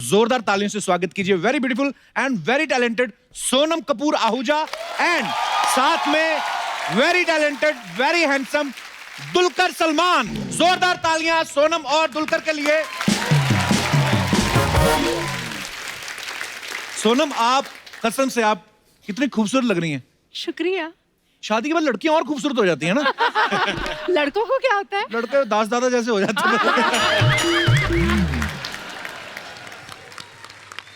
जोरदार तालियों से स्वागत कीजिए very beautiful and very talented Sonam Kapoor Ahuja and साथ में very talented very handsome Dulquer Salman. जोरदार तालियां सोनम और दुलकर के लिए। सोनम, आप कसम से आप कितनी खूबसूरत लग रही हैं। शुक्रिया। शादी के बाद लड़कियां और खूबसूरत हो जाती हैं ना। लड़कों को क्या होता है? लड़के दास दादा जैसे हो जाते हैं।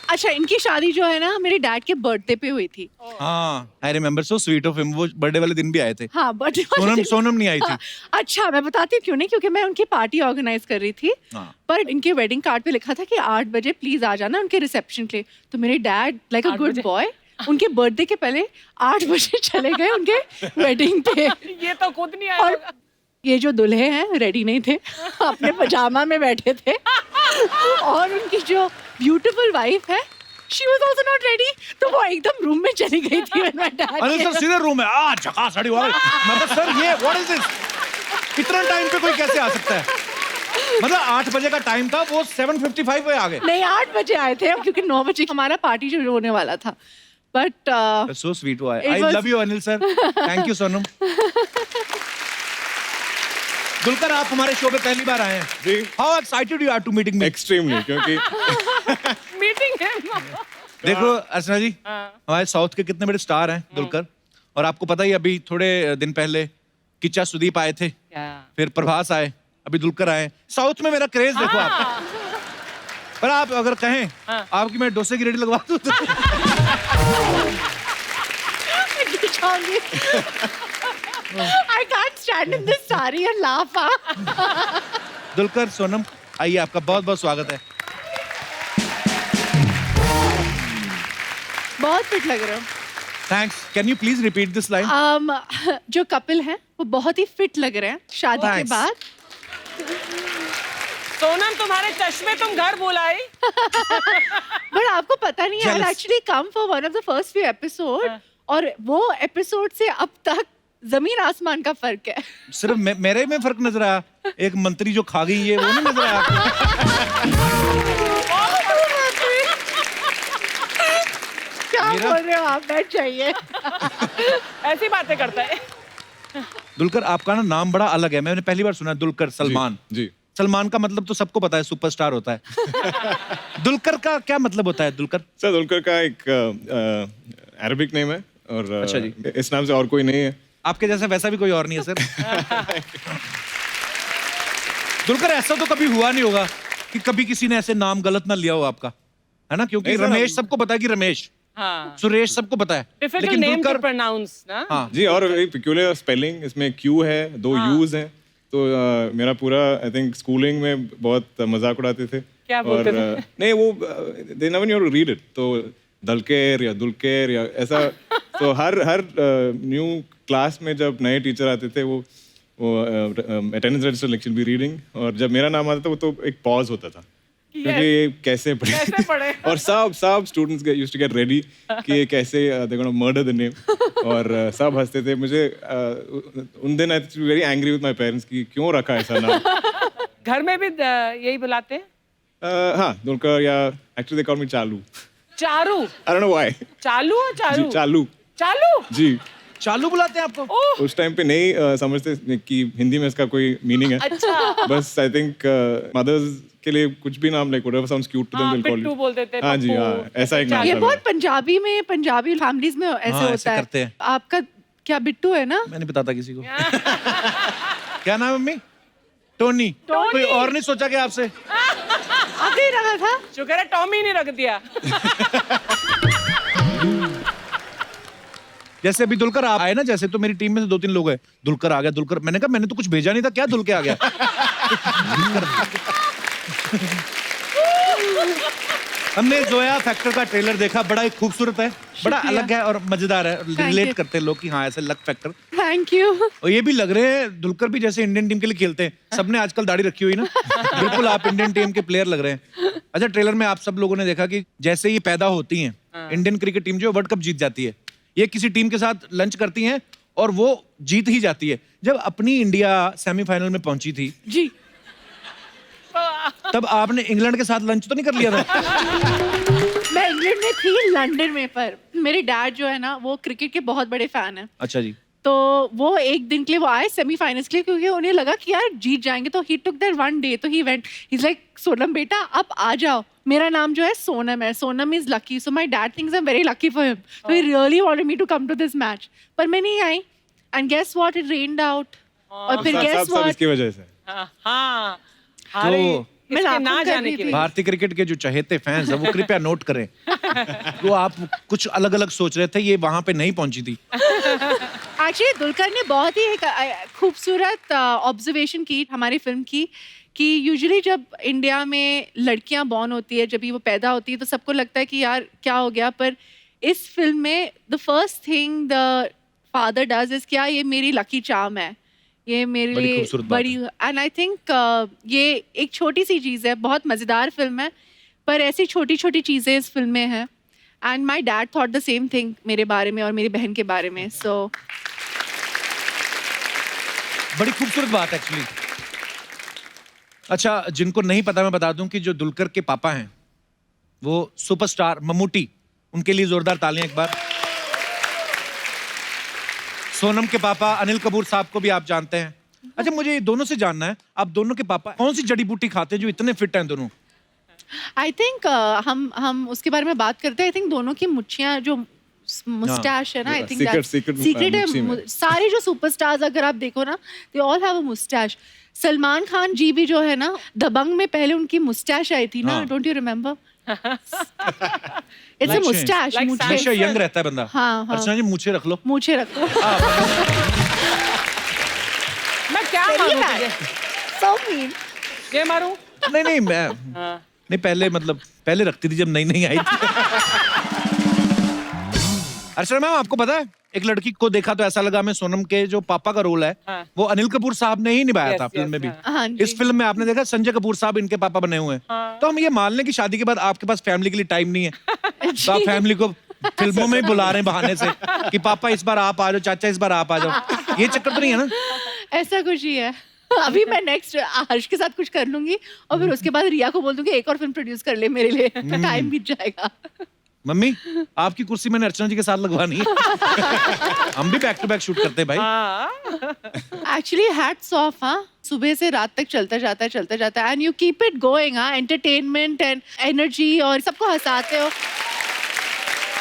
अच्छा, इनकी शादी जो है ना मेरे डैड के बर्थडे पे हुई थी। हाँ, I remember, so sweet of him. वो बर्थडे वाले दिन भी आए थे। हाँ, बर्थडे सोनम नहीं आई थी। अच्छा, मैं बताती हूँ क्यों नहीं, क्योंकि मैं उनकी पार्टी ऑर्गेनाइज कर रही थी। हाँ। पर इनके वेडिंग कार्ड पे लिखा था कि 8 बजे प्लीज आ जाना उनके रिसेप्शन के लिए। तो मेरे dad like a good boy उनके बर्थडे के पहले 8 बजे चले गए उनके वेडिंग पे। ये तो खुद नहीं आया और होगा। ये जो दूल्हे हैं रेडी नहीं थे, अपने पजामा में बैठे थे। और उनकी जो ब्यूटीफुल वाइफ है, she was also not ready, तो वो एकदम रूम में चली गई थी। अनिल सर सीधे रूम में झकास साड़ी वाले। मतलब सर ये व्हाट इज दिस? इतना टाइम पे कोई कैसे आ सकता है? मतलब 8 बजे का टाइम था, वो 7:55 पे आ गए। नहीं, 8 बजे आए थे क्योंकि 9 बजे हमारा पार्टी शुरू होने वाला था। बट सो स्वीट हुआ है। I love you Anil sir. Thank you Sonam. Dulquer, आप हमारे शो पे पहली बार आए हैं जी। How excited you are to meeting me? Extremely, क्योंकि मीटिंग है। देखो अर्चना जी, हमारे साउथ के कितने बड़े स्टार हैं दुलकर, और आपको पता ही अभी थोड़े दिन पहले किच्चा सुदीप आए थे, फिर प्रभास आए, अभी दुलकर आए। साउथ में मेरा क्रेज देखो आप। पर आप अगर कहें आपकी मैं डोसे की रेडी लगवा दूं तो I can't stand in this saree and laugh. Dulquer, Sonam, आइए, आपका बहुत बहुत स्वागत है। बहुत फिट लग रहे हो। Thanks. Can you please repeat this line? जो कपिल हैं वो बहुत ही फिट लग रहे हैं शादी के Thanks. बाद। सोनम, तुम्हारे चश्मे तुम घर बुलाई। बट आपको पता नहीं है, Jealous. Actually come for one of the first few episode, और वो एपिसोड से अब तक जमीन आसमान का फर्क है। सिर्फ मेरे में फर्क नजर आया? एक मंत्री जो खा गई है वो नहीं नजर आया आपको? क्या मेरा- बोल रहे हो आप? बैठ जाइए। ऐसी बातें करता है। दुलकर, आपका ना नाम बड़ा अलग है, मैंने पहली बार सुना दुलकर सलमान। जी। सलमान का मतलब तो सबको पता है, सुपरस्टार होता है। दुलकर का क्या मतलब होता है? दुलकर सर, दुलकर का एक अरबिक नेम है और अच्छा जी। इस नाम से और कोई नहीं है। आपके जैसा वैसा भी कोई और नहीं है सर। दुलकर, ऐसा तो कभी हुआ नहीं होगा कि कभी किसी ने ऐसे नाम गलत ना लिया हो आपका, है ना? क्योंकि नहीं सर, रमेश हम- सबको पता है कि रमेश, हाँ। सुरेश सबको पता है, डिफिकल्ट नेम टू प्रोनाउंस ना। हाँ। जी, और एक पेक्यूलियर स्पेलिंग, इसमें क्यू है, 2 यूज हैं, तो मेरा पूरा आई थिंक स्कूलिंग में बहुत मजाक उड़ाते थे। क्या बोलते और, नहीं, वो they never knew to read it, तो दलकेर या दुलकेर या ऐसा। तो हर न्यू क्लास में जब नए टीचर आते थे वो attendance register lecture be reading, और जब मेरा नाम आता था वो तो एक पॉज होता था क्योंकि ये कैसे पढ़े। और सब students used to get ready कि ये कैसे they gonna murder the name, और सब हंसते थे। मुझे उन दिन I was very angry with my parents कि क्यों रखा ऐसा नाम। घर में भी यही बुलाते हैं। हाँ, दुलकर, या एक्चुअली दे कॉल मी चालू। चारू। आई डोंट नो व्हाई। चालू और चारू। जी, चालू। चालू। जी। चालू बुलाते हैं आपको? ओह, उस टाइम पे नहीं समझते कि हिंदी में इसका कोई मीनिंग है। अच्छा। बस आई थिंक मदर्स के लिए कुछ भी नाम like whatever sounds cute to them हाँ, विल कॉल पिट्टू बोल देते हैं, हाँ जी, पप्पू, हाँ, ऐसा एक नाम ये था बहुत मेरा। पंजाबी में, पंजाबी फैमिलीज में ऐसे हाँ, ऐसे होता है। करते हैं। आपका क्या बिट्टू है ना? मैं नहीं बताता किसी को। क्या नाम है मम्मी? टोनी। कोई और नहीं सोचा क्या आपसे? आगे ही रहा था। शुक्र है टॉमी नहीं रख दिया। जैसे अभी दुलकर आप आए ना, जैसे तो मेरी टीम में से 2-3 लोग हैं, दुलकर आ गया, दुलकर। मैंने कहा मैंने तो कुछ भेजा नहीं था, क्या दुल के आ गया? हमने जोया फैक्टर का ट्रेलर देखा, बड़ा ही खूबसूरत है, बड़ा शुक्रिया। अलग है और मजेदार है। you. रिलेट करते हैं लोग कि हाँ ऐसे लक फैक्टर। Thank you. और ये भी लग रहे हैं दुलकर भी जैसे इंडियन टीम के लिए खेलते हैं। सबने आजकल दाढ़ी रखी हुई ना। बिल्कुल आप इंडियन टीम के प्लेयर लग रहे हैं। अच्छा, ट्रेलर में आप सब लोगों ने देखा कि जैसे ही पैदा होती हैं, इंडियन क्रिकेट टीम जो वर्ल्ड कप जीत जाती है, ये किसी टीम के साथ लंच करती हैं और वो जीत ही जाती है। जब अपनी इंडिया सेमीफाइनल में पहुंची थी, जी। तब आपने इंग्लैंड के साथ लंच तो नहीं कर लिया था? मैं इंग्लैंड में थी, लंदन में, पर मेरे डैड जो है ना वो क्रिकेट के बहुत बड़े फैन हैं। अच्छा जी। तो वो एक दिन के लिए वो आए सेमीफाइनल्स के लिए, क्योंकि उन्हें लगा कि यार जीत जाएंगे, तो ही टुक दैट वन डे, तो he went, he is like Sonam बेटा आप आ जाओ, मेरा नाम जो है सोनम है, Sonam is lucky, so my dad thinks I am very lucky for him, so he really wanted me to come to this match, पर मैं नहीं आई, and guess what, it rained out, और फिर गेस सब व्हाट, इसकी वजह से। हाँ तो मैं इसके लाखों ना कर जाने रही के थी। लिए। भारतीय क्रिकेट के जो चहेते फैंस हैं वो कृपया नोट करें। तो आप कुछ अलग अलग सोच रहे थे, ये वहां पे नहीं पहुंची थी। एक्चुअली दुलकर ने बहुत ही एक खूबसूरत ऑब्जर्वेशन की हमारी फिल्म की, कि यूजुअली जब इंडिया में लड़कियां बॉर्न होती है, जब भी वो पैदा होती है, तो सबको लगता है कि यार क्या हो गया, पर इस फिल्म में the first thing the father does is, क्या ये मेरी लकी चार्म है, ये मेरे बड़ी लिए खूबसूरत बात बड़ी, एंड आई थिंक ये एक छोटी सी चीज़ है, बहुत मज़ेदार फिल्म है, पर ऐसी छोटी छोटी चीज़ें इस फिल्म में हैं, and my dad thought the same thing मेरे बारे में और मेरी बहन के बारे में, सो बड़ी खूबसूरत बात एक्चुअली। अच्छा, जिनको नहीं पता मैं बता दूं कि जो दुलकर के पापा हैं वो सुपरस्टार मम्मूटी, उनके लिए जोरदार तालियां एक बार। सोनम के पापा अनिल कपूर साहब को भी आप जानते हैं। अच्छा, मुझे ये दोनों से जानना है, आप दोनों के पापा कौन सी जड़ी बूटी खाते हैं जो इतने फिट हैं दोनों? आई थिंक हम उसके बारे में बात करते हैं। आई थिंक दोनों की मुच्छियाँ जो मुस्टैश है ना, आई थिंक secret सीक्रेट मुच्छी में। है। सारे जो सुपरस्टार्स अगर आप देखो ना, they all have a moustache. Salman Khan ji भी जो है ना, दबंग में पहले उनकी मुस्टैश आई थी ना, हाँ। Don't you remember? It's a Like Moustache, like मुझे हमेशा यंग रहता है बंदा। हाँ, हाँ। अर्चना जी मूछें रख लो। मुझे रखो। मैं क्या मारूं तुझे? So mean. ये मारूं? नहीं नहीं, मैं हाँ। नहीं, पहले रखती थी जब नई नई आई थी। अर्चना मैम, आपको पता है एक लड़की को देखा तो ऐसा लगा मैं सोनम के जो पापा का रोल है हाँ। वो अनिल कपूर साहब ने ही निभाया Yes, था फिल्म yes, में भी। हाँ जी। इस फिल्म में आपने देखा संजय कपूर साहब इनके पापा बने हुए हैं। हाँ। तो हम ये मान लें कि शादी के बाद आपके पास फैमिली के लिए टाइम नहीं है, तो आप फैमिली को फिल्मों में ही बुला रहे हैं बहाने से कि पापा इस बार आप आ जाओ, चाचा इस बार आप आ जाओ। ये चक्कर तो नहीं है ना? ऐसा कुछ ही है। अभी मैं नेक्स्ट हर्ष के साथ कुछ कर लूंगी और फिर उसके बाद रिया को बोल दूंगी एक और फिल्म प्रोड्यूस कर ले मेरे लिए, टाइम बीत जाएगा। मम्मी, आपकी कुर्सी मैंने अर्चना जी के साथ लगवानी है। हम भी बैक टू बैक शूट करते हैं भाई। हाँ। एक्चुअली हैट्स ऑफ, हाँ, सुबह से रात तक चलता जाता है and you keep it going, हाँ, एंटरटेनमेंट एंड एनर्जी, और सबको हंसाते हो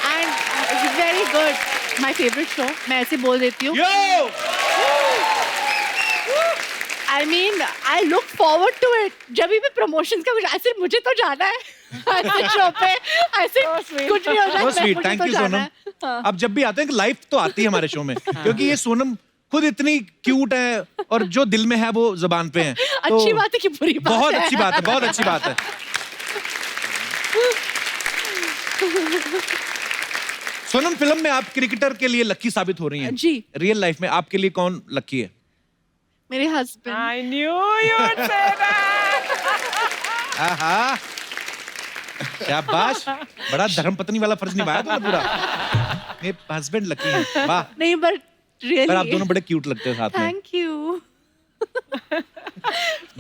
and it's very good. My favourite show, मैं ऐसे बोल देती हूँ। I mean I look forward to it. जब भी प्रमोशंस का कुछ ऐसे, मुझे तो जाना है ऐसे शो पे, ऐसे कुछ भी हो जाए, बहुत स्वीट, मुझे थैंक तो यू जाना सोनम। है। हाँ। अब जब भी आते हैं कि लाइफ तो आती है हमारे शो में, क्योंकि ये सोनम खुद इतनी क्यूट है और जो दिल में है वो जुबान पे है। तो अच्छी बात है कि बुरी बात बहुत है? अच्छी बात है, बहुत अच्छी बात है। सोनम, फिल्म में आप क्रिकेटर के लिए लकी साबित हो रही हैं। जी। रियल लाइफ में आपके लिए कौन लकी है? मेरे husband. I knew you would say that. आहा, शाबाश, बड़ा धर्मपत्नी वाला फर्ज निभाया तुमने पूरा। मेरे हस्बैंड लकी हैं, वाह। नहीं, बट पर आप रियली दोनों बड़े क्यूट लगते हो साथ में। Thank you.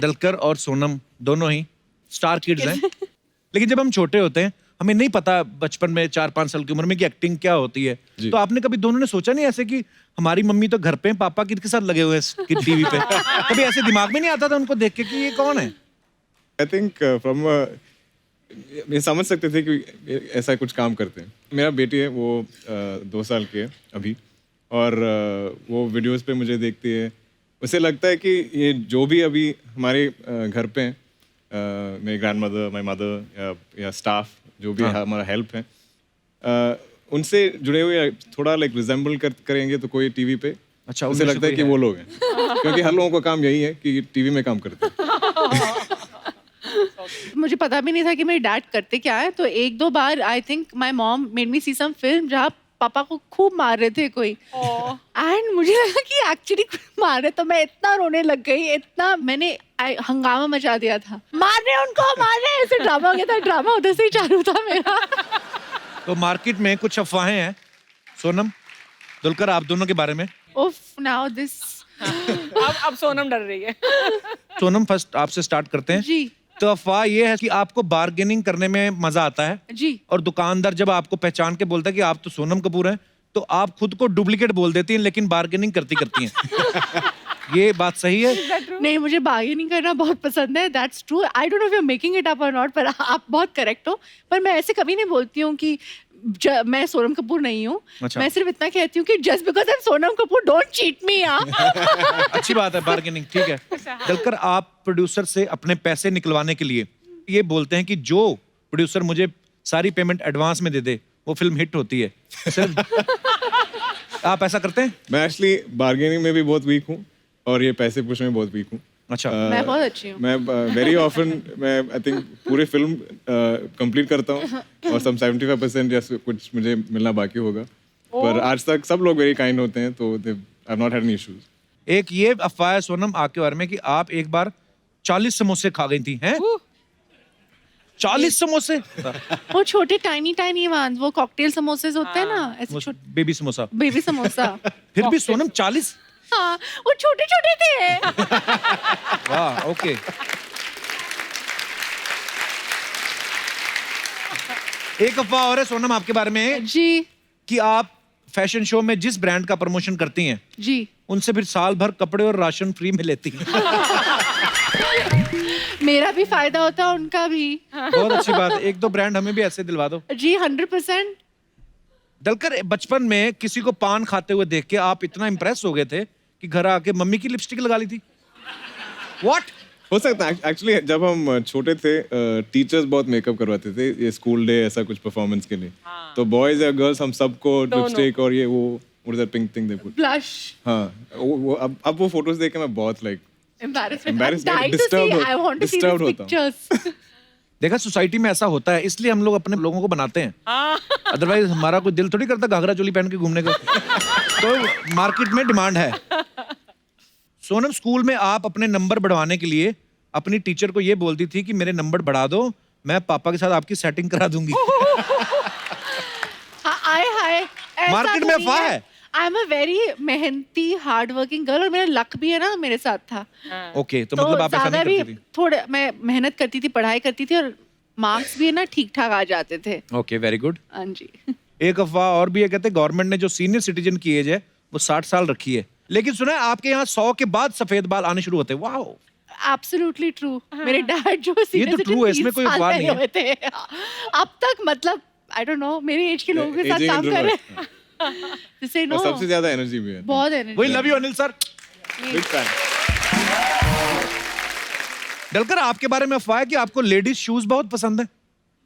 दलकर और सोनम दोनों ही स्टार किड्स हैं। लेकिन जब हम छोटे होते हैं हमें नहीं पता बचपन में 4-5 साल की उम्र में कि एक्टिंग क्या होती है। जी। तो आपने कभी दोनों ने सोचा नहीं ऐसे कि हमारी मम्मी तो घर पे हैं, पापा किसके साथ लगे हुए हैं टीवी पे? कभी ऐसे दिमाग में नहीं आता था उनको देख के कि ये कौन है? आई थिंक फ्रॉम ये समझ सकते थे कि ऐसा कुछ काम करते हैं। मेरा बेटी है, वो 2 साल की है अभी, और वो वीडियोस पे मुझे देखती है। उसे लगता है कि ये जो भी अभी हमारे घर पे हैं, मेरी ग्रैंड मदर, माई मदर या स्टाफ जो भी हमारा हेल्प है, उनसे जुड़े हुए थोड़ा लाइक रिजेंबल करेंगे तो कोई टीवी पे, अच्छा, उसे उनमें से लगता है कोई कि वो लोग हैं। क्योंकि हर लोगों का काम यही है कि टीवी में काम करते हैं। मुझे पता भी नहीं था कि मेरे डैड करते क्या है, तो 1-2 बार I think my mom made me see some film जहाँ पापा को खूब मार रहे थे कोई, एंड मुझे लगा कि एक्चुअली मार रहे, तो मैं इतना रोने लग गई, इतना मैंने हंगामा मचा दिया था, मार रहे उनको, मार रहे, ऐसे ड्रामा हो गया था। ड्रामा उधर से ही चालू था मेरा। तो मार्केट में कुछ अफवाहें हैं सोनम, दुलकर, आप दोनों के बारे में। उफ, नाउ दिस। अब सोनम डर रही है। सोनम, फर्स्ट आपसे स्टार्ट करते हैं। जी। तो अफवाह ये है कि आपको बार्गेनिंग करने में मजा आता है जी। और दुकानदार जब आपको पहचान के बोलता है कि आप तो सोनम कपूर हैं तो आप खुद को डुप्लीकेट बोल देती हैं लेकिन बार्गेनिंग करती हैं। ये बात सही है? नहीं, मुझे बार्गेनिंग करना बहुत पसंद है, that's true. I don't know if you are making it up और नॉट, पर आप बहुत करेक्ट हो। पर मैं ऐसे कभी नहीं बोलती हूँ कि मैं सोनम कपूर नहीं हूँ। अच्छा। मैं सिर्फ इतना कहती हूँ कि just because I am Sonam Kapoor don't cheat मी। अच्छी बात है, बार्गेनिंग ठीक है। दलकर आप प्रोड्यूसर से अपने पैसे निकलवाने के लिए ये बोलते हैं कि जो प्रोड्यूसर मुझे सारी पेमेंट एडवांस में दे दे वो फिल्म हिट होती है, सिर्फ आप ऐसा करते हैं? मैं एक्चुअली बार्गेनिंग में भी बहुत वीक हूँ और ये पैसे पूछने में बहुत वीक हूँ। अच्छा। मैं बहुत अच्छी हूँ। मैं वेरी ऑफन मैं आई थिंक पूरी फिल्म कंप्लीट करता हूँ और सम 75% या कुछ मुझे मिलना बाकी होगा, पर आज तक सब लोग वेरी काइंड होते हैं, तो I have not had any issues. एक ये अफवाह है सोनम आपके बारे में कि आप एक बार 40 समोसे खा गई थी, हैं? 40 समोसे? वो छोटे टाइनी वंस, वो कॉकटेल समोसे होते हैं ना, ऐसे छोटे बेबी समोसा। बेबी समोसा। फिर भी सोनम 40? हाँ, वो छोटे छोटे थे। वाह, ओके। एक अफवाह और है सोनम आपके बारे में जी कि आप फैशन शो में जिस ब्रांड का प्रमोशन करती हैं जी, उनसे फिर साल भर कपड़े और राशन फ्री में लेती हैं। मेरा भी फायदा होता है, उनका भी। बहुत अच्छी बात है, एक दो ब्रांड हमें भी ऐसे दिलवा दो। जी 100%। दलकर बचपन में किसी को पान खाते हुए देख के आप इतना इम्प्रेस हो गए थे कि घर आके मम्मी की लिपस्टिक लगा ली थी? व्हाट? हो सकता है एक्चुअली जब हम छोटे थे टीचर्स बहुत मेकअप करवाते थे ये स्कूल डे ऐसा कुछ परफॉर्मेंस के लिए, तो बॉयज या गर्ल्स हम सबको लिपस्टिक और ये वो what is that pink thing they put, blush. हाँ वो अब वो फोटोज देख के मैं बहुत like Embarrassed, Embarrassed, disturbed. disturbed I want to see disturbed these होता हूँ। pictures. देखा, सोसाइटी में ऐसा होता है, इसलिए हम लोग अपने लोगों को बनाते हैं। अदरवाइज हमारा कोई दिल थोड़ी करता घाघरा चोली पहन के घूमने का। तो मार्केट में डिमांड है। सोनम, स्कूल में आप अपने नंबर बढ़वाने के लिए अपनी टीचर को ये बोलती थी कि मेरे नंबर बढ़ा दो, मैं पापा के साथ आपकी सेटिंग करा दूंगी। हाय मार्केट में अफवाह है। आई एम अ वेरी मेहनती हार्ड वर्किंग गर्ल और मेरा लक भी है ना मेरे साथ था। ओके, तो मतलब आप ऐसा ज्यादा नहीं भी करती थी? थोड़ा मैं मेहनत करती थी, पढ़ाई करती थी और मार्क्स भी है ना ठीक ठाक आ जाते थे। Okay, very good. हाँ जी। एक अफवाह और भी है, कहते हैं गवर्नमेंट ने जो सीनियर सिटीजन की एज है वो 60 साल रखी है, लेकिन सुना है आपके यहाँ 100 के बाद सफेद बाल आने शुरू होते हैं। वाह, एब्सोल्युटली ट्रू। मेरे डैड जो ये तो true है, इसमें कोई अफवाह नहीं है। हुए थे अब तक, मतलब आई डोंट नो, मेरी एज के लोगों के साथ काम कर रहे हैं। जिसे नो, और सबसे ज्यादा एनर्जी भी है। बहुत एनर्जी। वही love you Anil sir. Big fan. Dulquer आपके बारे में अफवाह है कि आपको लेडीज शूज बहुत पसंद है।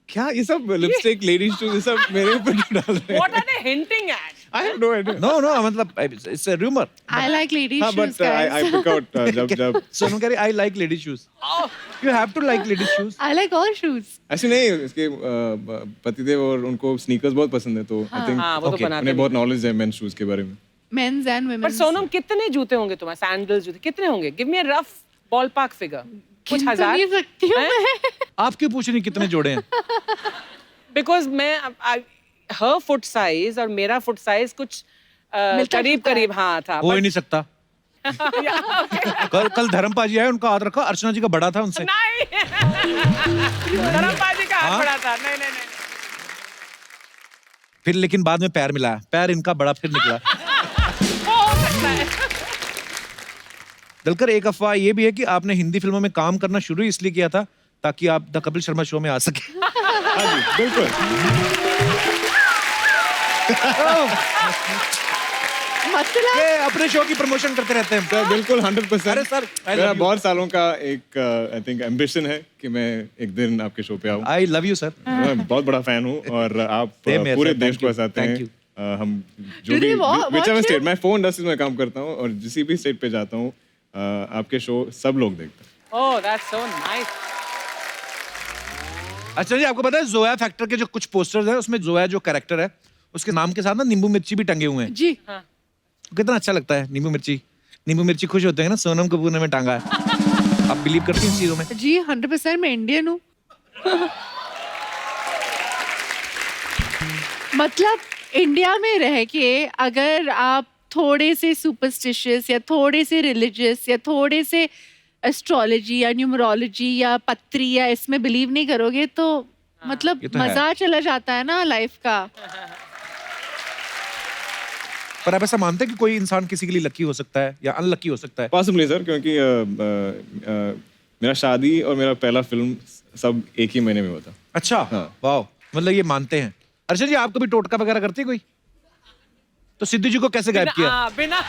क्या ये सब लिपस्टिक लेडीज शूज ये सब मेरे ऊपर क्यों डाल रहे हैं? What are they hinting at? I have no idea. No मतलब it's a rumour. I like ladies हाँ, shoes but I pick out जब सोनम कह रही I like ladies shoes. You have to like ladies shoes. I like all shoes. ऐसे नहीं, इसके पतिदेव और उनको स्नीकर्स बहुत पसंद है, तो आई थिंक हाँ, वो तो बनाते उन्हें बहुत नॉलेज है मेन शूज के बारे में। मेंस एंड पर वुमेन्स। सोनम, कितने जूते होंगे तुम्हारे? सैंडल्स जूते कितने होंगे? Give me a rough ballpark figure. कुछ गिन तो हजार? नहीं सकती हूँ हैं? मैं। आप क्यों पूछ रही कितने जोड़े हैं? बिकॉज मैं हर फुट साइज और मेरा फुट साइज कुछ करीब करीब हाँ था। हो ही नहीं सकता। कल धर्मपा जी आए, उनका हाथ रखा, अर्चना जी का बड़ा था उनसे। नहीं, धर्मपाल जी का हाथ हाँ? बड़ा था। नहीं। फिर लेकिन बाद में पैर मिलाया, पैर इनका बड़ा फिर निकला। वो हो सकता है। दलकर एक अफवाह ये भी है कि आपने हिंदी फिल्मों में काम करना शुरू इसलिए किया था ताकि आप द कपिल शर्मा शो में आ सके। हाँ जी, बिल्कुल। मतलब ये अपने शो की प्रमोशन करते रहते हैं। सर बिल्कुल 100%। अरे सर, I love मेरा you. बहुत सालों का एक आई थिंक एम्बिशन है कि मैं एक दिन आपके शो पे आऊँ। आई लव यू सर। मैं बहुत बड़ा फैन हूँ और आप Same here, पूरे sir. देश Thank को you. हंसाते Thank हैं। you. हम जो Do भी they watch whichever you? State, मैं फोन इंडस्ट्री में काम करता हूँ और जिस भी स्टेट पे जाता हूँ आपके शो सब लोग देखते हैं। Oh, that's so nice. अच्छा जी, आपको पता है जोया फैक्टर के जो कुछ पोस्टर्स हैं उसमें जोया जो कैरेक्टर है उसके नाम के साथ ना नींबू मिर्ची भी टंगे हुए हैं। जी। हाँ। कितना अच्छा लगता है नींबू मिर्ची खुश होते हैं ना, सोनम कपूर ने में टांगा है। आप बिलीव करती हैं इन चीजों में? जी 100% मैं इंडियन हूँ। मतलब इंडिया में रह के अगर आप थोड़े से सुपरस्टिशियस या थोड़े से रिलीजियस या थोड़े से एस्ट्रोलॉजी या न्यूमरोलॉजी या पत्री या इसमें बिलीव नहीं करोगे तो मतलब ये तो है। मजा चला जाता है ना लाइफ का। पर आप ऐसा मानते हैं कि कोई इंसान किसी के लिए लकी हो सकता है या अनलकी हो सकता है? पॉसिबली सर, क्योंकि मेरा शादी और मेरा पहला फिल्म सब एक ही महीने में हुआ था। अच्छा, हाँ। वाह, मतलब ये मानते हैं। अर्षद जी, आप कभी टोटका वगैरह करते हैं कोई? तो सिद्धू जी को कैसे गायब किया? बिना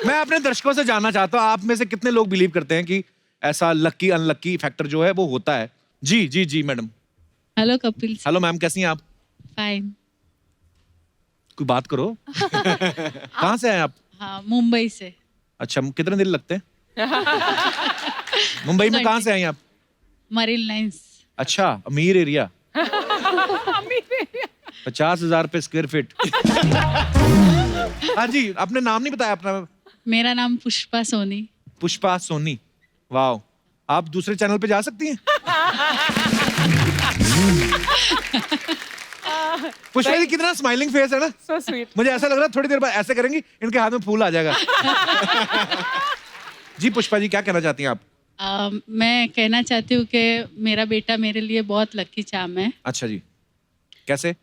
मैं अपने दर्शकों से जानना चाहता हूँ, आप में से कितने लोग बिलीव करते हैं कि ऐसा लकी अनलकी फैक्टर जो है वो होता है? जी जी जी madam. Hello Kapil. Hello ma'am, कैसी हैं आप? फाइन। कोई बात करो। कहाँ से हैं आप? हाँ, मुंबई से। अच्छा, कितने दिन लगते हैं? मुंबई में कहाँ से आई आप? Marine lines. अच्छा, अमीर एरिया। 50,000 रुपए स्क्वायर फीट। हाँ जी, आपने नाम नहीं बताया अपना। मेरा नाम पुष्पा सोनी। पुष्पा सोनी, वाह। आप दूसरे चैनल पे जा सकती हैं? पुष्पा जी कितना स्माइलिंग फेस है ना। so sweet. मुझे ऐसा लग रहा है थोड़ी देर बाद ऐसे करेंगी, इनके हाथ में फूल आ जाएगा। जी पुष्पा जी, क्या कहना चाहती हैं आप? मैं कहना चाहती हूँ कि मेरा बेटा मेरे लिए बहुत लकी चार्म है। अच्छा जी, कैसे?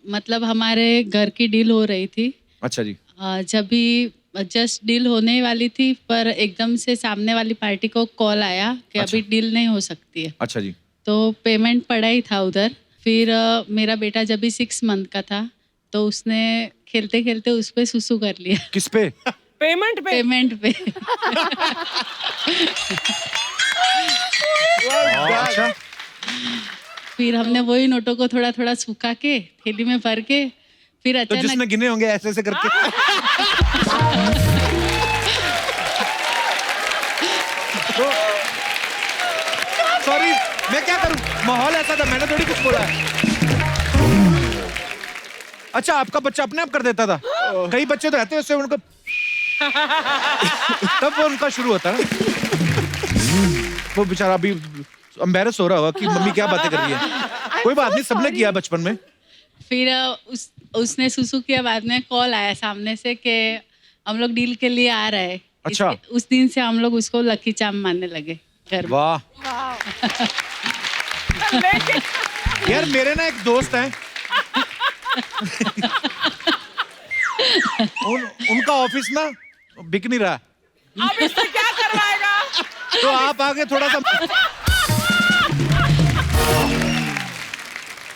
मतलब हमारे घर की डील हो रही थी। अच्छा जी। जब भी जस्ट डील होने वाली थी, पर एकदम से सामने वाली पार्टी को कॉल आया कि अच्छा। अभी डील नहीं हो सकती है। अच्छा जी। तो पेमेंट पड़ा ही था उधर। फिर मेरा बेटा जब भी 6 मंथ का था तो उसने खेलते खेलते उस पे सुसु कर लिया। किस पे? पेमेंट पे। पेमेंट पे। अच्छा, फिर हमने वही नोटों को थोड़ा थोड़ा सुखा के थैली में भर के फिर तो अचानक जिसने गिने होंगे ऐसे ऐसे करके। सॉरी, मैं क्या करूं, माहौल ऐसा था, मैंने थोड़ी कुछ बोला है। अच्छा, आपका बच्चा अपने आप कर देता था? कई बच्चे तो रहते हैं उससे उनको तब वो उनका शुरू होता है ना। वो बेचारा अभी एम्बैरस हो रहा होगा कि मम्मी क्या बातें कर रही है। कोई बात नहीं, सबने किया बचपन में। फिर उसने सुसु किया। बाद में कॉल आया सामने से कि हम लोग डील के लिए आ रहे हैं। अच्छा। उस दिन से हम लोग उसको लकी चार्म मानने लगे घर में। वाह यार, मेरे ना एक दोस्त हैं, उनका ऑफिस ना बिक नहीं रहा। अब इससे क्या करवाएगा? तो आप आगे थोड़ा सा।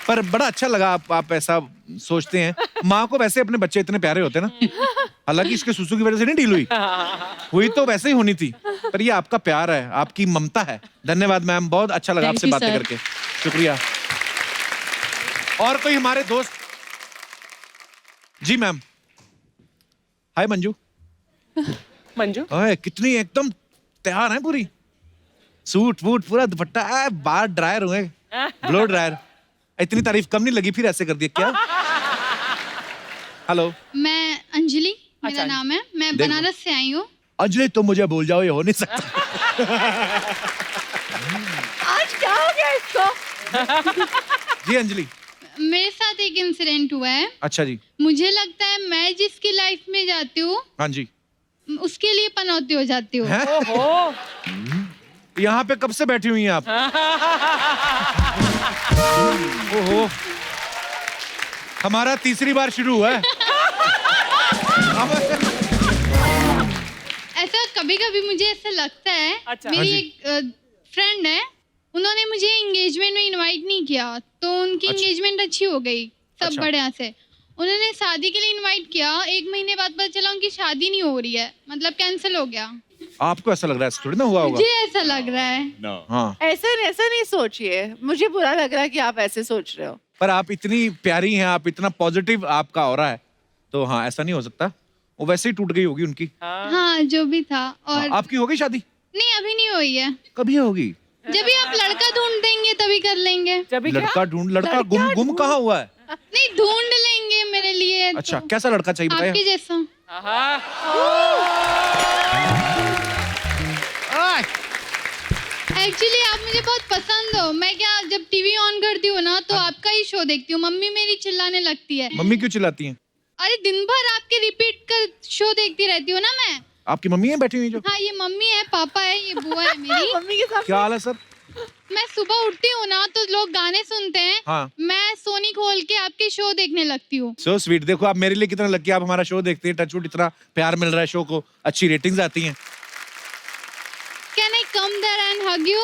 पर बड़ा अच्छा लगा आप ऐसा सोचते हैं। माँ को वैसे अपने बच्चे इतने प्यारे होते हैं ना। हालांकि इसके सुसु की वजह से नहीं डील हुई तो वैसे ही होनी थी। पर ये आपका प्यार है, आपकी ममता है। धन्यवाद मैम, बहुत अच्छा लगा Thank आपसे you, बातें sir. करके। शुक्रिया। और कोई हमारे दोस्त? जी मैम। हाय मंजू। मंजू ओए, कितनी एकदम तैयार है पूरी, सूट वूट पूरा दुपट्टा, बाल ड्रायर हुए, ब्लो ड्रायर। इतनी तारीफ कम नहीं लगी, फिर ऐसे कर दिया क्या? हेलो, मैं अंजलि मेरा अच्छा, नाम है। मैं देखो। बनारस से आई हूँ। अंजलि तुम मुझे भूल जाओ, ये हो नहीं सकता। आज क्या हो गया इसको? जी अंजलि। मेरे साथ एक इंसिडेंट हुआ है। अच्छा जी। मुझे लगता है मैं जिसकी लाइफ में जाती हूँ हाँ जी। उसके लिए पनौती हो जाती हूँ। हैं? ओहो, यहाँ पे कब से बैठी हुई हैं आप? ओहो, हमारा तीसरी बार शुरू हुआ है। ऐसा कभी कभी मुझे ऐसा लगता है। अच्छा। मेरी हाँ एक फ्रेंड है, उन्होंने मुझे एंगेजमेंट में इनवाइट नहीं किया तो उनकी अच्छा। एंगेजमेंट अच्छी हो गई सब अच्छा। बढ़िया से। उन्होंने शादी के लिए इनवाइट किया, 1 महीने बाद पता चला उनकी शादी नहीं हो रही है, मतलब कैंसिल हो गया। आपको ऐसा लग रहा है? ऐसा थोड़ी ना हुआ होगा। मुझे ऐसा लग रहा है। No. हाँ, ऐसा नहीं सोचिए, मुझे बुरा लग रहा है कि आप ऐसे सोच रहे हो। पर आप इतनी प्यारी हैं, आप इतना पॉजिटिव आपका हो रहा है, तो हाँ ऐसा नहीं हो सकता। वो वैसे ही टूट गई होगी उनकी। हाँ जो भी था। और आपकी हो गई शादी? नहीं अभी नहीं हुई है। कभी होगी? जब भी आप लड़का ढूंढ देंगे तभी कर लेंगे। जब भी क्या? लड़का गुम कहाँ हुआ है? नहीं ढूंढ लेंगे मेरे लिए। अच्छा, तो कैसा लड़का चाहिए आपके बताइए? जैसा। आहा, एक्चुअली आप मुझे बहुत पसंद हो। मैं क्या जब टीवी ऑन करती हूँ ना तो आपका ही शो देखती हूँ। मम्मी मेरी चिल्लाने लगती है। मम्मी क्यों चिल्लाती हैं? अरे दिन भर आपके रिपीट कर शो देखती रहती हूँ ना मैं। आपकी मम्मी है बैठी हुई जो? हाँ, ये मम्मी है, पापा है, ये बुआ है मेरी। मम्मी के साथ क्या हाल है सर? मैं सुबह उठती हूँ ना तो लोग गाने सुनते हैं, हाँ। मैं सोनी खोल के आपके शो देखने लगती हूँ। So sweet. देखो आप मेरे लिए कितना लकी, आप हमारा शो देखते हैं, टचवुड इतना प्यार मिल रहा है शो को, अच्छी रेटिंग्स आती हैं। Can I come there and hug you?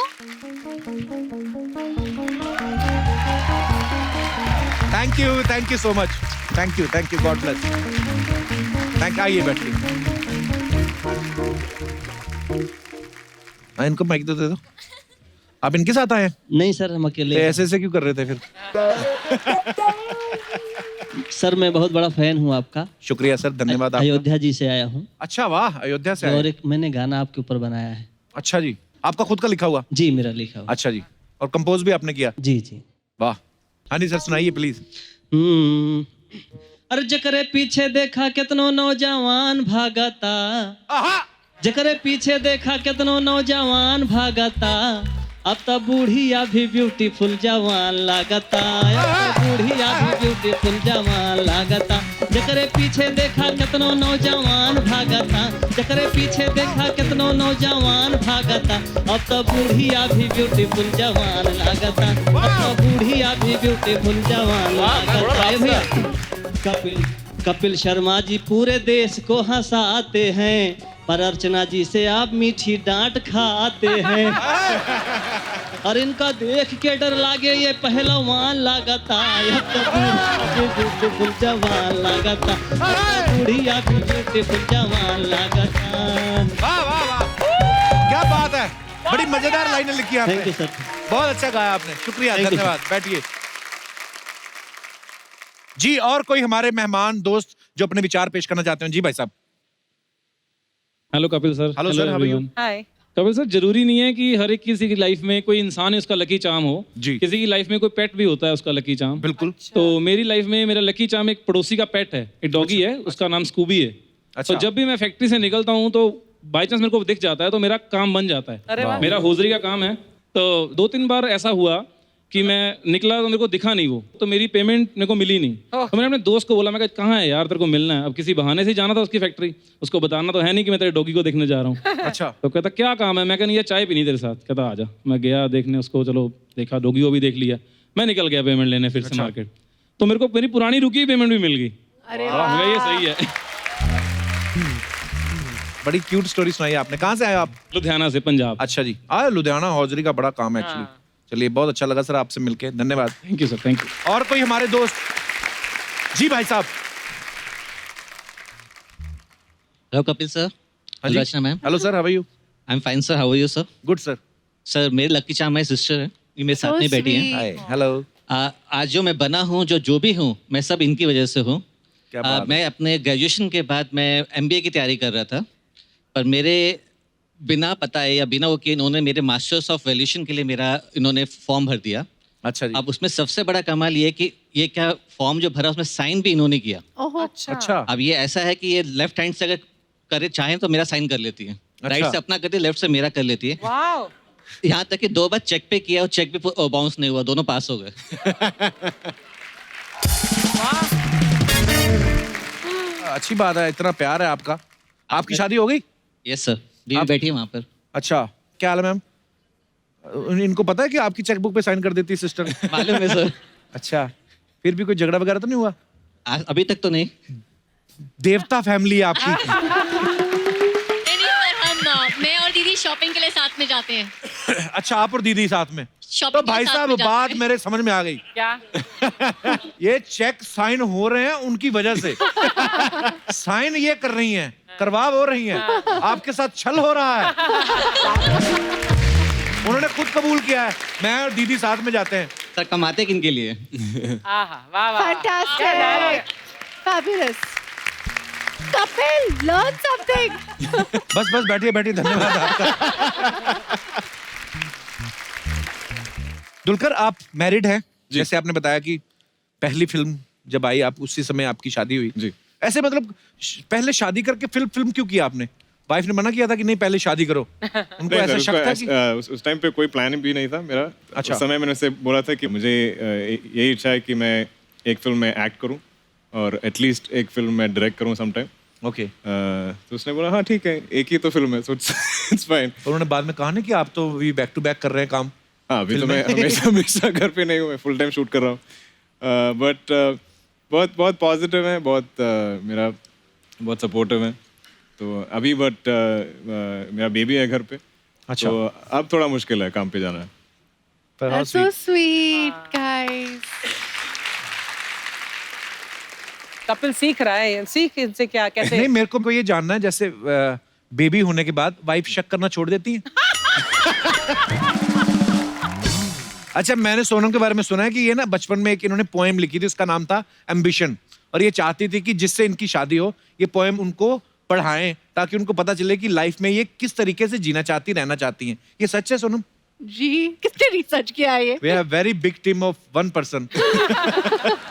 Thank you so much, thank you, god bless. आइए बैठिए। इनको माइक तो दे दो। आप इनके साथ आए हैं? नहीं सर, हम अकेले तो हैं। ऐसे क्यों कर रहे थे फिर? सर मैं बहुत बड़ा फैन हूँ आपका। शुक्रिया सर, धन्यवाद आपका। अयोध्या जी से आया हूँ अच्छा, वाह, अयोध्या से आए। और एक मैंने गाना आपके ऊपर बनाया है। अच्छा जी, आपका खुद का लिखा हुआ? जी, मेरा लिखा हुआ। अच्छा जी, और कंपोज भी आपने किया? जी जी। वाह। हाँ जी सर, सुनाइए प्लीज। अरे जकरे पीछे देखा कितनो नौजवान भागता, जकरे पीछे देखा कितनो नौजवान भागता, अब तो बूढ़िया भी ब्यूटीफुल जवान लागता, अब तो बूढ़िया भी ब्यूटीफुल जवान लागता। जकरे पीछे देखा कितनो नौजवान भागता, जकरे पीछे देखा कितनो नौजवान भागता, अब तो बूढ़िया भी ब्यूटीफुल जवान लागता, अब तो बूढ़िया भी ब्यूटीफुल जवान लागता। कपिल शर्मा जी पूरे देश को हंसाते हैं, पर अर्चना जी से आप मीठी डांट खाते हैं। और इनका देख के डर लागे ये पहलवान लागता, अब तो ब्यूटीफुल जवान लागता, अब तो बूढ़िया भी ब्यूटीफुल जवान लागता। वाह वाह वाह, क्या बात है, बड़ी मजेदार लाइनें लिखी आपने। थैंक यू सर, बहुत अच्छा गाया आपने, शुक्रिया, Thank you, धन्यवाद। बैठिए जी। और कोई हमारे मेहमान दोस्त जो अपने विचार पेश करना चाहते हैं? जी भाई साहब। Hello Kapil sir. Hello sir, how are you? Hi. Kapil sir, जरूरी नहीं है कि हर एक किसी की लाइफ में कोई इंसान है उसका लकी चार्म हो जी। किसी की लाइफ में कोई पेट भी होता है उसका लकी चार्म। बिल्कुल। तो मेरी लाइफ में मेरा लकी चार्म एक पड़ोसी का पेट है, एक डॉगी है, उसका नाम स्कूबी है। अच्छा। तो जब भी मैं फैक्ट्री से निकलता हूँ तो बाई चांस मेरे को दिख जाता है तो मेरा काम बन जाता अरे है। वाह। मेरा होजरी का काम है। तो 2-3 बार ऐसा हुआ कि मैं निकला तो मेरे को दिखा नहीं वो, तो मेरी पेमेंट मेरे को मिली नहीं। तो मैंने अपने दोस्त को बोला, मैं कहा कहाँ है यार, तेरे को मिलना है। अब किसी बहाने से जाना था उसकी फैक्ट्री, उसको बताना तो है नहीं कि मैं तेरे डॉगी को देखने जा रहा हूँ। अच्छा। तो कहता क्या काम है? मैं कहनी ये चाय पीनी तेरे साथ। कहता आजा। मैं गया देखने उसको, चलो देखा, डॉगी को भी देख लिया। मैं निकल गया पेमेंट लेने फिर से मार्केट। तो मेरे को मेरी पुरानी रुकी हुई पेमेंट भी मिल गई। अरे वाह, ये सही है। बड़ी क्यूट स्टोरी सुनाई आपने। कहाँ से आए आप? लुधियाना से, पंजाब। अच्छा जी, लुधियाना हौजरी का बड़ा काम है एक्चुअली। चलिए, बहुत अच्छा लगा सर आपसे मिलके, धन्यवाद। Thank you sir, thank you. और कोई हमारे दोस्त? जी भाई साहब। Hello Kapil sir. हाँ जी। Rachna ma'am. Hello sir, how are you? I am fine sir, how are you sir? Good sir. Sir मेरे लकी चार्म माई सिस्टर है, ये मेरे साथ So में बैठी है। sweet. Hi, hello. आज जो मैं बना हूँ, जो भी हूँ, मैं सब इनकी वजह से हूँ। क्या बात है। मैं अपने ग्रेजुएशन के बाद मैं MBA की तैयारी कर रहा था, पर मेरे बिना पता है या बिना वो किए इन्होंने मेरे मास्टर्स ऑफ वैल्यूएशन के लिए मेरा इन्होंने फॉर्म भर दिया। अच्छा जी। अब उसमें सबसे बड़ा कमाल ये कि ये क्या फॉर्म जो भरा उसमें साइन भी इन्होंने किया। ओहो। अच्छा। अब ये ऐसा है कि ये लेफ्ट हैंड से अगर करे चाहें तो मेरा साइन कर लेती है, राइट से अपना करती है, लेफ्ट से मेरा कर लेती है। वाओ। यहाँ तक कि 2 बार चेक पे किया और चेक भी बाउंस नहीं हुआ, दोनों पास हो गए। अच्छी बात है, इतना प्यार है आपका। आपकी शादी हो गई? यस सर, बीवी बैठी है वहाँ पर। अच्छा, क्या हाल है मैम? इनको पता है कि आपकी चेकबुक पे साइन कर देती है सिस्टर? मालूम है सर। अच्छा, फिर भी कोई झगड़ा वगैरह तो नहीं हुआ? अभी तक तो नहीं। देवता फैमिली है आपकी। नहीं सर, मैं और दीदी शॉपिंग के लिए साथ में जाते हैं। अच्छा, आप और दीदी साथ में? शॉपिंग तो के लिए भाई साथ साहब, में जाते बात हैं। मेरे समझ में आ गई। क्या? ये चेक साइन हो रहे हैं उनकी वजह से। साइन ये कर रही हैं, करवा हो रही हैं, आपके साथ छल हो रहा है। उन्होंने खुद कबूल किया है, मैं और दीदी साथ में जाते हैं। सर कमाते किन के लिए? आहा, वाह वाह। Fantastic. Fabulous. Kapil, learn something. बस बैठिए बैठिए, धन्यवाद आपका। दुलकर, आप मैरिड हैं, जैसे आपने बताया कि पहली फिल्म जब आई आप उसी समय आपकी शादी हुई जी। ऐसे मतलब पहले शादी करके फिल्म क्यों किया आपने? वाइफ ने मना किया था कि नहीं पहले शादी करो? उनको नहीं ऐसा सर, शक था कि उस टाइम पे कोई प्लान भी नहीं था मेरा। अच्छा। उस समय मैंने उसे बोला था कि मुझे यही इच्छा है कि मैं एक फिल्म में एक्ट करूं, और एटलीस्ट एक फिल्म मैं डायरेक्ट करूँ समटाइम। ओके। तो उसने बोला हाँ ठीक है, एक ही तो फिल्म है, सो इट्स फाइन। और उन्होंने बाद में कहा ना कि आप तो भी बैक टू बैक कर रहे हैं काम। हाँ, अभी तो मैं हमेशा घर पे नहीं हूँ, मैं फुल टाइम शूट कर रहा हूँ। बट बहुत बहुत पॉजिटिव है, मेरा बहुत सपोर्टिव है। तो अभी बट मेरा बेबी है घर पे। अच्छा। तो अब थोड़ा मुश्किल है काम पे जाना। That's so sweet, guys. Kapil सीख रहा है, सीख इनसे क्या कैसे। नहीं, मेरे को ये जानना है, जैसे बेबी होने के बाद वाइफ शक करना छोड़ देती है? अच्छा, मैंने सोनम के बारे में सुना है कि ये ना बचपन में एक इन्होंने पोएम लिखी थी, उसका नाम था एम्बिशन, और ये चाहती थी कि जिससे इनकी शादी हो ये पोएम उनको पढ़ाएं ताकि उनको पता चले कि लाइफ में ये किस तरीके से जीना चाहती, रहना चाहती हैं। ये सच है सोनम? जी, किसने रिसर्च किया है ये? We have very big team of one person.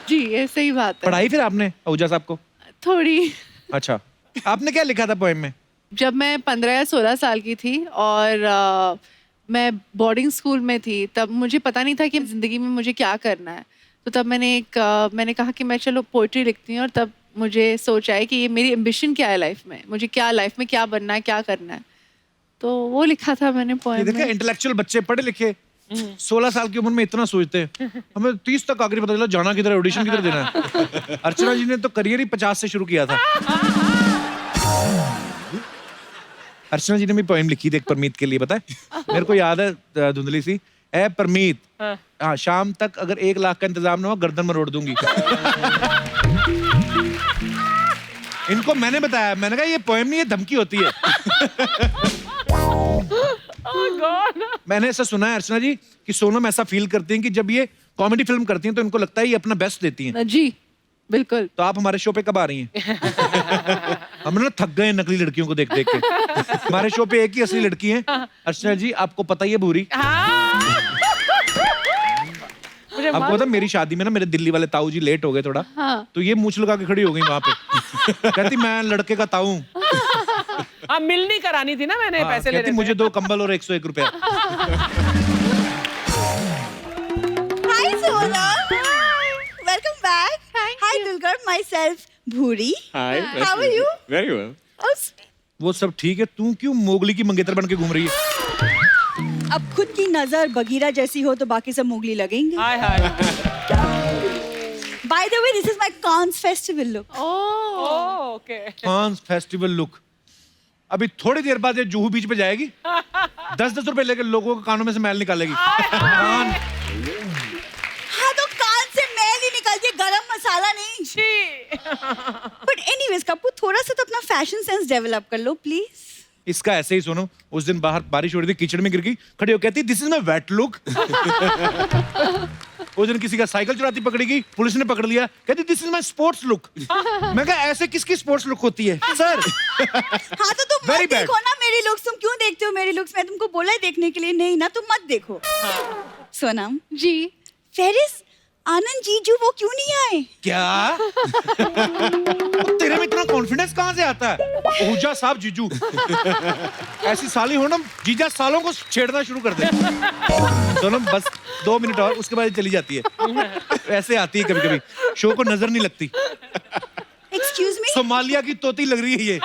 जी, ये सही बात है। पढ़ाई फिर आपने आहूजा साहब को? थोड़ी। अच्छा, आपने क्या लिखा था पोएम में? जब मैं 15 या 16 साल की थी और मैं बोर्डिंग स्कूल में थी, तब मुझे पता नहीं था कि जिंदगी में मुझे क्या करना है। तो तब मैंने कहा कि मैं चलो पोइट्री लिखती हूँ, और तब मुझे सोच आया कि ये मेरी एम्बिशन क्या है लाइफ में, मुझे क्या लाइफ में क्या बनना है, क्या करना है। तो वो लिखा था मैंने पोएम देखा, में। इंटेलेक्चुअल बच्चे पढ़े लिखे 16 साल की उम्र में इतना सोचते हैं। हमें 30 तक आखिरी पता चला जाना किधर है, ऑडिशन किधर देना है। अर्चना जी ने तो करियर ही 50 से शुरू किया था। अर्चना जी ने भी पोएम लिखी थी एक परमीत के लिए, पता है? मेरे को याद है धुंधली सी, ए परमीत, हाँ शाम तक अगर 1 लाख का इंतजाम ना हो गर्दन में रोड़ दूंगी। इनको मैंने बताया, मैंने कहा ये पोएम नहीं, ये धमकी होती है। मैंने ऐसा सुना है अर्चना जी कि सोनम ऐसा फील करती हैं कि जब ये कॉमेडी फिल्म करती हैं तो इनको लगता है ये अपना बेस्ट देती हैं। जी बिल्कुल। तो आप हमारे शो पे कब आ रही हैं? हम ना थक गए नकली लड़कियों को देख देख के। हमारे शो पे एक ही असली लड़की है अर्चना जी, आपको पता ही है, भूरी। आपको पता मेरी शादी में ना मेरे दिल्ली वाले ताऊ जी लेट हो गए थोड़ा। हाँ। तो ये मूंछ लगा के खड़ी हो गई वहां पे। कहती मैं लड़के का ताऊ हूं। मिलनी करानी थी ना मैंने, पैसे कहती मुझे 2 कंबल और 101 रुपया। Hi Sola. Welcome back. Hi Dulquer, myself Bhuri. Hi. How are you? Very well. Oh, sweet. वो सब ठीक है, तू क्यों मोगली की मंगेतर बन के घूम रही है? अब खुद की नजर बगीरा जैसी हो तो बाकी सब मोगली लगेंगे। हाय हाय। By the way, this is my Cannes festival look. Oh, okay. Cannes festival look. अभी थोड़ी देर बाद ये जुहू बीच पे जाएगी, 10-10 रुपए लेकर लोगों के कानों में से मैल निकालेगी। कान। हाँ तो कान से मैल ही निकलती है, गरम मसाला नहीं। But anyways, कपूर थोड़ा सा तो अपना फैशन सेंस डेवलप कर लो प्लीज। इसका ऐसे ही सुनो, उस दिन बाहर बारिश हो रही थी, कीचड़ में गिर गई, खड़ी हो कहती this is my wet look. उस दिन किसी का साइकिल चुराती पकड़ी गई, पुलिस ने पकड़ लिया, कहती this is my sports look. मैं कहा ऐसे किसकी स्पोर्ट्स लुक होती है सर? हाँ तो तुम मत देखो ना मेरी लुक्स, तुम क्यों देखते हो मेरी लुक्स? मैं तुमको बोला है देखने के लिए, नहीं ना, तुम मत देखो। सोनम जी, फेरिस आनंद जीजू वो क्यों नहीं आए? क्या? तेरे में इतना कॉन्फिडेंस कहाँ से आता है? आहूजा साहब जीजू। ऐसी साली हो ना, जीजा सालों को छेड़ना शुरू कर दे। सोनम बस 2 मिनट और, उसके बाद चली जाती है। ऐसे आती है कभी कभी, शो को नजर नहीं लगती। एक्सक्यूज मी, सोमालिया की तोती लग रही है ये।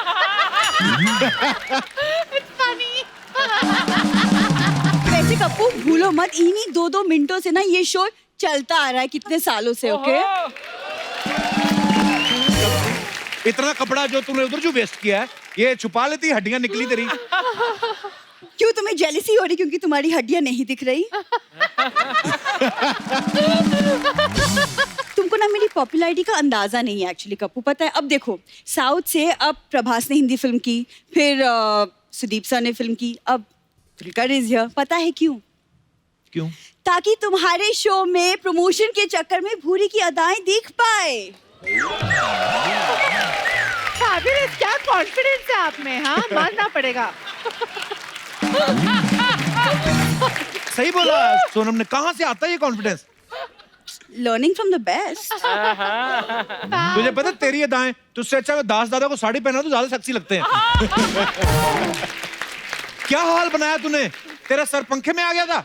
वैसे कपूर भूलो मत, इन्हीं 2-2 मिनटों से ना ये शो चलता आ रहा है कितने सालों से। ओके, इतना कपड़ा जो तूने उधर जो वेस्ट किया है, ये छुपा लेती, हड्डियां निकली तेरी। क्यों तुम्हें जेलसी हो रही क्योंकि तुम्हारी हड्डियां नहीं दिख रही? तुमको ना मेरी पॉपुलैरिटी का अंदाजा नहीं है एक्चुअली कपूर। पता है, अब देखो साउथ से अब प्रभास ने हिंदी फिल्म की, फिर सुदीप सर ने फिल्म की, अब दुलकर इज हियर। पता है क्यों? क्यों? ताकि तुम्हारे शो में प्रमोशन के चक्कर में भूरी की अदाएं दिख पाए। क्या कॉन्फिडेंस है आप में, हाँ मानना पड़ेगा। सही बोला सोनम ने, कहाँ से आता है ये confidence? Learning from the best. तुझे पता तेरी अदाएं, तुझसे अच्छा दास दादा को साड़ी पहना तो ज्यादा सेक्सी लगते हैं। क्या हाल बनाया तूने, तेरा सर पंखे में आ गया था।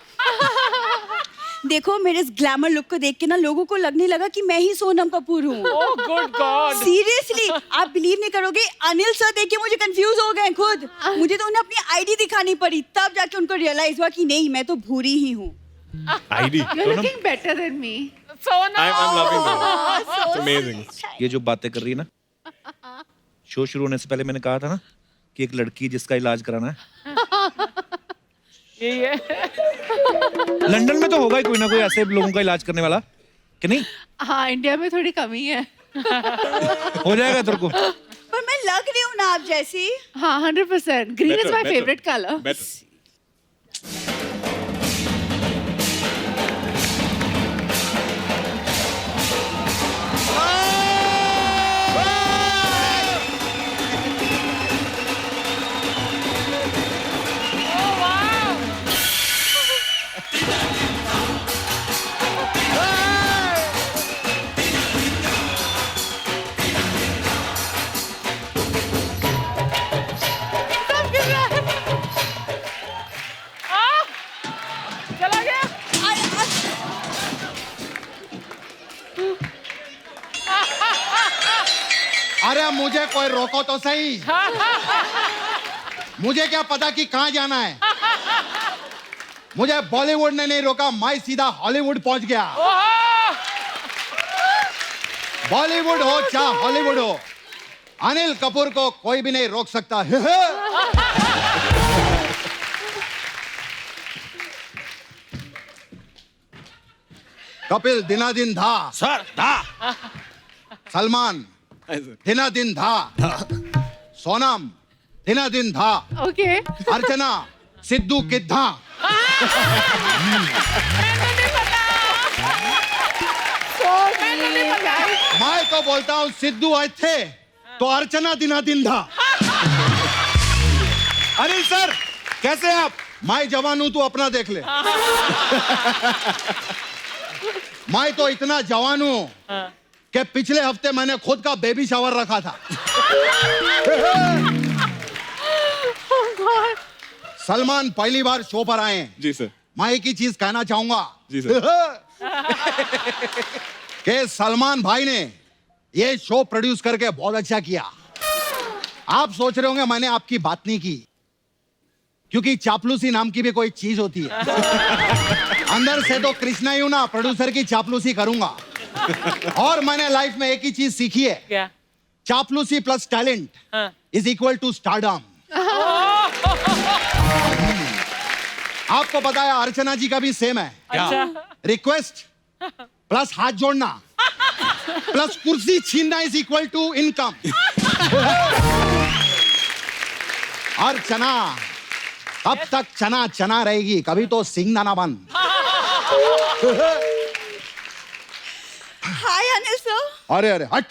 देखो मेरे इस ग्लैमर लुक को देख के ना लोगों को लगने लगा कि मैं ही सोनम कपूर हूँ। Oh, good God. सीरियसली आप बिलीव नहीं करोगे, अनिल सर देख के मुझे कंफ्यूज हो गए खुद। मुझे तो उन्हें अपनी आईडी दिखानी पड़ी, तब जाके उनको रियलाइज हुआ कि नहीं मैं तो भूरी ही हूँ। ID You're looking better than me. I'm loving that. It's amazing. ये जो बातें कर रही है ना, शो शुरू होने से पहले मैंने कहा था ना कि एक लड़की जिसका इलाज कराना है। ये लंदन में तो होगा ही कोई ना कोई ऐसे लोगों का इलाज करने वाला, कि नहीं? हाँ, इंडिया में थोड़ी कमी है। हो जाएगा तेरे को। पर मैं लग रही हूँ ना आप जैसी। हाँ, 100%. Green is Better, my better. favorite color. Better. चला गया। अरे मुझे कोई रोको तो सही। मुझे क्या पता कि कहाँ जाना है। मुझे बॉलीवुड ने नहीं रोका, मैं सीधा हॉलीवुड पहुंच गया। बॉलीवुड हो चाहे हॉलीवुड हो, अनिल कपूर को कोई भी नहीं रोक सकता। कपिल दिनादिन धा सर धा। सलमान दिनादिन धा सोनम दिनादिन धा Okay. अर्चना सिद्धू किद्धा। मैं तो बोलता हूँ सिद्धू आज थे तो अर्चना दिनादिन धा। अनिल सर कैसे हैं आप? मैं जवान हूं, तू अपना देख ले। मैं तो इतना जवान हूं कि पिछले हफ्ते मैंने खुद का बेबी शावर रखा था। सलमान पहली बार शो पर आए हैं। जी सर। मैं एक ही चीज कहना चाहूंगा जी सर। कि सलमान भाई ने ये शो प्रोड्यूस करके बहुत अच्छा किया। आप सोच रहे होंगे मैंने आपकी बात नहीं की, क्योंकि चापलूसी नाम की भी कोई चीज होती है। अंदर से तो कृष्णा ही हूं ना, प्रोड्यूसर की चापलूसी करूंगा। और मैंने लाइफ में एक ही चीज सीखी है, क्या? चापलूसी plus talent is equal to stardom. आपको पता है अर्चना जी का भी सेम है। अच्छा। रिक्वेस्ट प्लस हाथ जोड़ना प्लस कुर्सी छीनना इज इक्वल टू इनकम। और चना कब तक चना चना रहेगी, कभी तो सिंगदाना बन। हाय अनिल सर। अरे अरे हट।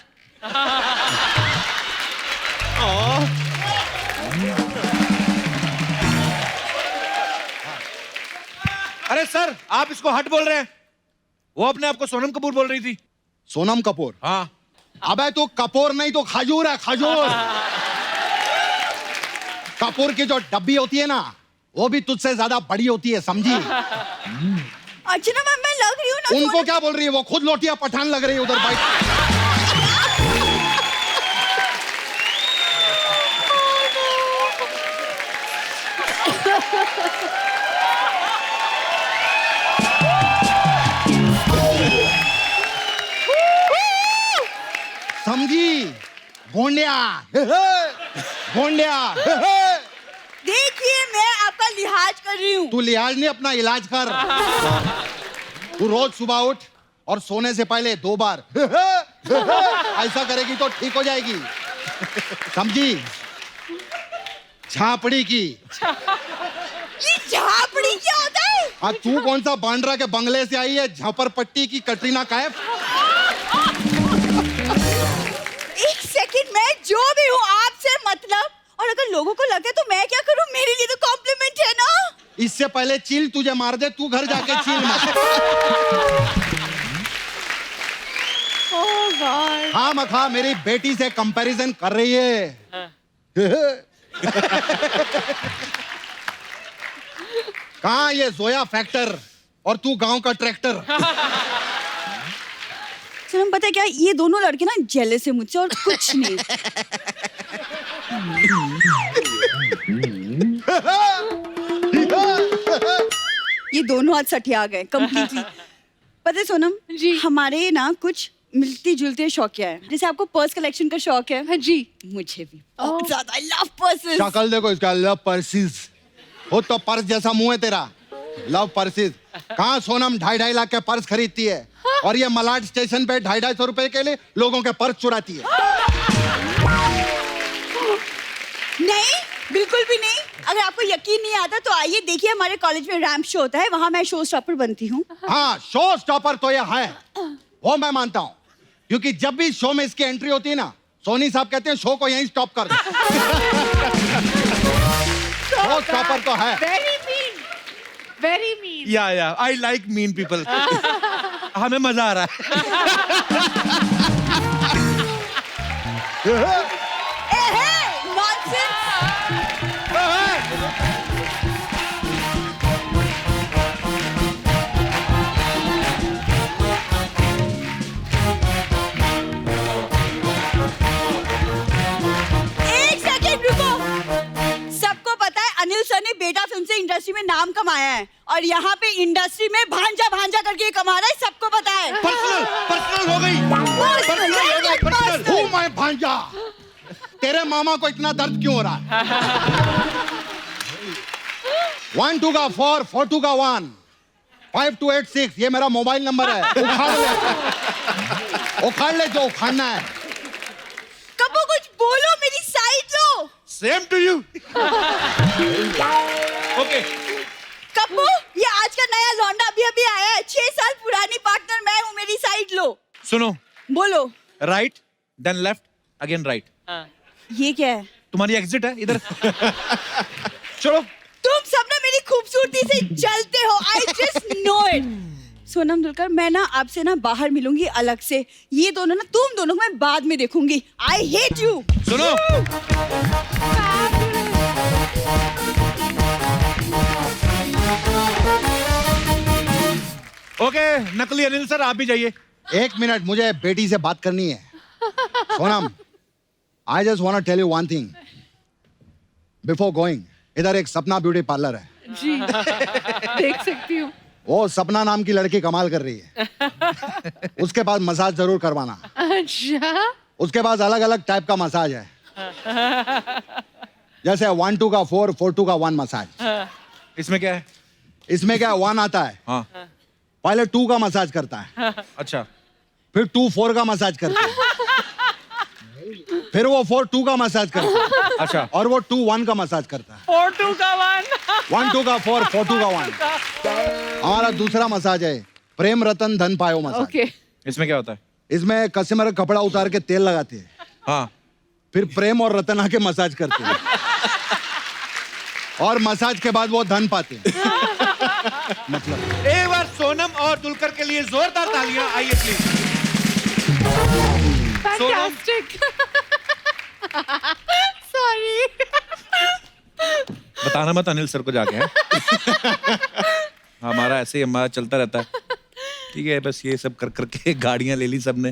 अरे सर आप इसको हट बोल रहे हैं, वो अपने आप को सोनम कपूर बोल रही थी। सोनम कपूर? हाँ। अबे तू कपूर नहीं तो खजूर है, खजूर। कपूर की जो डब्बी होती है ना, वो भी तुझसे ज्यादा बड़ी होती है, समझी? अर्चना मैम मैं लग रही हूँ ना। उनको क्या बोल रही है, वो खुद लोटिया पठान लग रही है उधर बाइक। समझी? गोंडिया गोंडिया। देखिए मैं आपका लिहाज कर रही हूँ। तू लिहाज नहीं, अपना इलाज कर। तू रोज सुबह उठ और सोने से पहले 2 बार ऐसा करेगी तो ठीक हो जाएगी, समझी? झापड़ी की। ये झापड़ी क्या होता है? हाँ, तू कौन सा बांद्रा के बंगले से आई है, झपरपट्टी की कटरीना कैफ? एक सेकंड, मैं जो भी हूँ आपसे मतलब, और अगर लोगों को लगे तो मैं क्या करूँ, मेरे लिए तो कॉम्प्लीमेंट है ना। इससे पहले चील तुझे मार दे, तू घर जाके चील मार। Oh God. हाँ मखा मेरी बेटी से कंपैरिजन कर रही है। कहाँ ये जोया फैक्टर और तू गांव का ट्रैक्टर। सोनम पता है क्या, ये दोनों लड़के ना जेलस है मुझसे और कुछ नहीं। ये दोनों आज सठिया गए कंप्लीटली। पता है सोनम जी, हमारे ना कुछ मिलती जुलती शौकिया है। जैसे आपको पर्स कलेक्शन का शौक है। हाँ जी, मुझे भी बहुत ज्यादा। I love purses. शक्ल देखो इसका, लव पर्सेस। वो तो पर्स जैसा मुंह है तेरा, लव पर्सेस। कहाँ सोनम 2.5 लाख के पर्स खरीदती है और ये मलाड स्टेशन पे 250 रुपए के लिए लोगों के पर्स चुराती है। नहीं, बिल्कुल भी नहीं। अगर आपको यकीन नहीं आता तो आइए देखिए, हमारे कॉलेज में रैंप शो होता है, वहां मैं शो स्टॉपर बनती हूँ। हाँ, शो स्टॉपर तो ये है, वो मैं मानता हूँ, क्योंकि जब भी शो में इसकी एंट्री होती है ना, सोनी साहब कहते हैं शो को यहीं स्टॉप कर दो। शो स्टॉपर तो है। Very mean, very mean. या आई लाइक मीन पीपल। हमें मजा आ रहा है। एक सेकंड रुको। सबको पता है अनिल सर ने बेटा फिल्म से इंडस्ट्री में नाम कमाया है और यहाँ पे इंडस्ट्री में भांजा भांजा करके कमा रहा है, सबको पता है। पर्सनल हो गई। हूँ मैं भांजा। तेरे मामा को इतना दर्द क्यों हो रहा है? 1 2 का 4 4 2 का 1 5 2 8 6 ये मेरा मोबाइल नंबर है। उखाड़ ले जो उखाड़ना है। कबू कुछ बोलो, मेरी साइड लो। Same to you. Okay Kabu, ये आज का नया लौंडा अभी अभी आया है, 6 साल पुरानी पार्टनर मैं हूँ, मेरी साइड लो। सुनो, बोलो। Right then left again right. ये क्या है? तुम्हारी एग्जिट है इधर। चलो। तुम सब ना मेरी खूबसूरती से जलते हो। I just know it. Sonam Dulquer, मैं ना आपसे ना बाहर मिलूंगी अलग से। ये दोनों ना, तुम दोनों को मैं बाद में देखूंगी। I hate you. सुनो, ओके नकली अनिल सर आप भी जाइए। 1 मिनट, मुझे बेटी से बात करनी है। Sonam, I just want to tell you one thing before going. इधर एक सपना ब्यूटी पार्लर है जी। देख सकती हूँ। वो सपना नाम की लड़की कमाल कर रही है। उसके पास मसाज जरूर करवाना। अच्छा, उसके पास अलग अलग टाइप का मसाज है, जैसे 1 2 का 4 4 2 का 1 मसाज। इसमें क्या है? इसमें क्या 1 आता है, हाँ, पहले 2 का मसाज करता है, अच्छा, फिर 2 4 का मसाज करता है, फिर वो 4 2 का मसाज करता है, अच्छा, और वो 2 1 का मसाज करता है। 4 2 का 1 1 2 का 4 4 2 का 1। हमारा दूसरा मसाज है प्रेम रतन धन पायो मसाज। ओके। इसमें क्या होता है? इसमें कस्टमर का कपड़ा उतार के तेल लगाते हैं, हाँ, फिर प्रेम और रतन आके मसाज करते हैं, और मसाज के बाद वो धन पाते हैं। मतलब एक बार सोनम और दुलकर के लिए जोरदार तालियां। आइए प्लीज। फैंटास्टिक। सॉरी। बताना मत अनिल सर को जाके हैं? हमारा ऐसे ही हमारा चलता रहता है। ठीक है, बस ये सब कर करके गाड़ियां ले ली सबने।